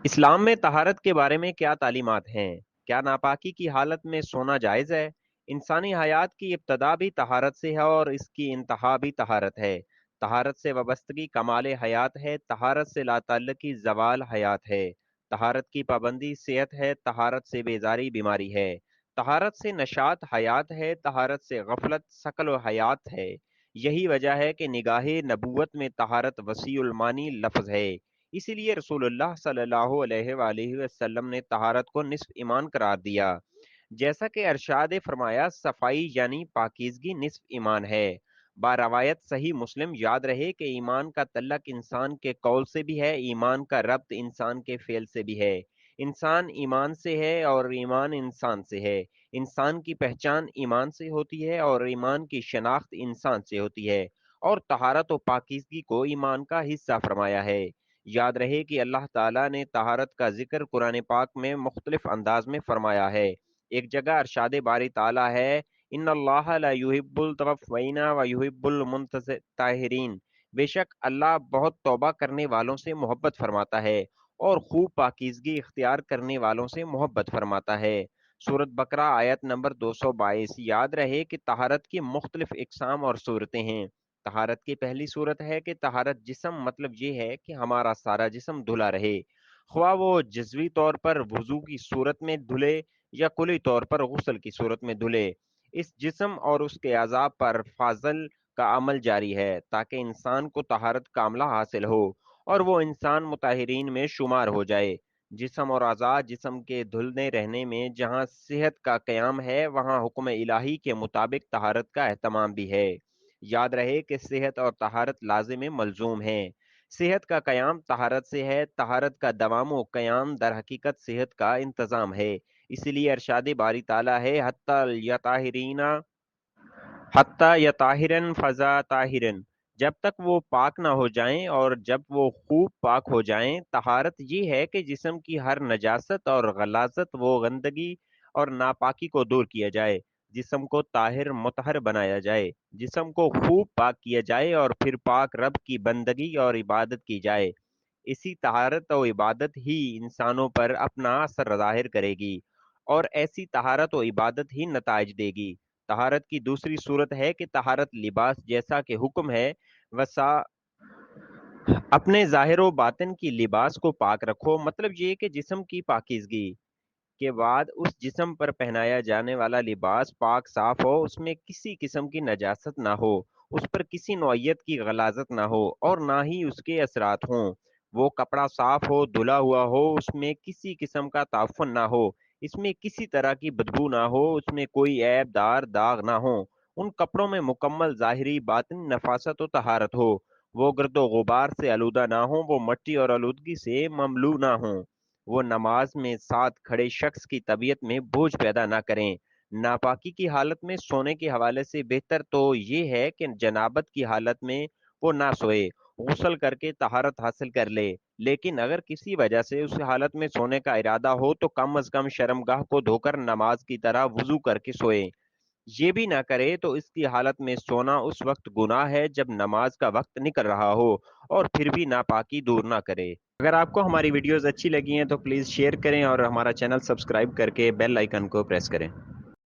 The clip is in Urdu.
اسلام میں طہارت کے بارے میں کیا تعلیمات ہیں؟ کیا ناپاکی کی حالت میں سونا جائز ہے؟ انسانی حیات کی ابتدا بھی طہارت سے ہے اور اس کی انتہا بھی طہارت ہے۔ طہارت سے وابستگی کمال حیات ہے، طہارت سے لا تعلقی زوال حیات ہے۔ طہارت کی پابندی صحت ہے، طہارت سے بیزاری بیماری ہے۔ طہارت سے نشاط حیات ہے، طہارت سے غفلت ثقل و حیات ہے۔ یہی وجہ ہے کہ نگاہ نبوت میں طہارت وسیع المانی لفظ ہے۔ اسی لیے رسول اللہ صلی اللہ علیہ وآلہ وسلم نے طہارت کو نصف ایمان قرار دیا۔ جیسا کہ ارشاد فرمایا، صفائی یعنی پاکیزگی نصف ایمان ہے۔ باروایت صحیح مسلم، یاد رہے کہ ایمان کا تعلق انسان کے قول سے بھی ہے، ایمان کا ربط انسان کے فعل سے بھی ہے۔ انسان ایمان سے ہے اور ایمان انسان سے ہے۔ انسان کی پہچان ایمان سے ہوتی ہے اور ایمان کی شناخت انسان سے ہوتی ہے، اور طہارت و پاکیزگی کو ایمان کا حصہ فرمایا ہے۔ یاد رہے کہ اللہ تعالیٰ نے طہارت کا ذکر قرآن پاک میں مختلف انداز میں فرمایا ہے۔ ایک جگہ ارشاد باری تعالیٰ ہے، ان اللہ لا یحب الطوافین و یحب المتطہرین، بے شک اللہ بہت توبہ کرنے والوں سے محبت فرماتا ہے اور خوب پاکیزگی اختیار کرنے والوں سے محبت فرماتا ہے۔ سورۃ بقرہ آیت نمبر 222۔ یاد رہے کہ طہارت کی مختلف اقسام اور صورتیں ہیں۔ طہارت کی پہلی صورت ہے کہ طہارت جسم، مطلب یہ ہے کہ ہمارا سارا جسم دھلا رہے، خواہ وہ جزوی طور پر وضو کی صورت میں دھلے یا کلی طور پر غسل کی صورت میں دھلے۔ اس جسم اور اس کے اعضاء پر فاضل کا عمل جاری ہے تاکہ انسان کو طہارت کاملہ حاصل ہو اور وہ انسان مطہرین میں شمار ہو جائے۔ جسم اور اعضاء جسم کے دھلنے رہنے میں جہاں صحت کا قیام ہے، وہاں حکم الہی کے مطابق طہارت کا اہتمام بھی ہے۔ یاد رہے کہ صحت اور طہارت لازم ملزوم ہیں۔ صحت کا قیام طہارت سے ہے، طہارت کا دوام و قیام در حقیقت صحت کا انتظام ہے۔ اسی لیے ارشاد باری تعالیٰ ہے، حتی یطاہرن فضا طاہرن، جب تک وہ پاک نہ ہو جائیں اور جب وہ خوب پاک ہو جائیں۔ طہارت یہ ہے کہ جسم کی ہر نجاست اور غلاظت و گندگی اور ناپاکی کو دور کیا جائے، جسم کو طاہر مطہر بنایا جائے، جسم کو خوب پاک کیا جائے اور پھر پاک رب کی بندگی اور عبادت کی جائے۔ اسی طہارت و عبادت ہی انسانوں پر اپنا اثر ظاہر کرے گی اور ایسی طہارت و عبادت ہی نتائج دے گی۔ طہارت کی دوسری صورت ہے کہ طہارت لباس، جیسا کہ حکم ہے، وسا اپنے ظاہر و باطن کی لباس کو پاک رکھو، مطلب یہ کہ جسم کی پاکیزگی کے بعد اس جسم پر پہنایا جانے والا لباس پاک صاف ہو، اس میں کسی قسم کی نجاست نہ ہو، اس پر کسی نوعیت کی غلاظت نہ ہو اور نہ ہی اس کے اثرات ہوں۔ وہ کپڑا صاف ہو، دھلا ہوا ہو، اس میں کسی قسم کا تعفن نہ ہو، اس میں کسی طرح کی بدبو نہ ہو، اس میں کوئی عیب دار داغ نہ ہو، ان کپڑوں میں مکمل ظاہری باطن نفاست و طہارت ہو، وہ گرد و غبار سے آلودہ نہ ہوں، وہ مٹی اور آلودگی سے مملو نہ ہوں، وہ نماز میں ساتھ کھڑے شخص کی طبیعت میں بوجھ پیدا نہ کریں۔ ناپاکی کی حالت میں سونے کے حوالے سے بہتر تو یہ ہے کہ جنابت کی حالت میں وہ نہ سوئے، غسل کر کے طہارت حاصل کر لے، لیکن اگر کسی وجہ سے اس حالت میں سونے کا ارادہ ہو تو کم از کم شرمگاہ کو دھو کر نماز کی طرح وضو کر کے سوئے۔ یہ بھی نہ کرے تو اس کی حالت میں سونا اس وقت گناہ ہے جب نماز کا وقت نکل رہا ہو، اور پھر بھی ناپاکی دور نہ کرے۔ اگر آپ کو ہماری ویڈیوز اچھی لگی ہیں تو پلیز شیئر کریں اور ہمارا چینل سبسکرائب کر کے بیل آئیکن کو پریس کریں۔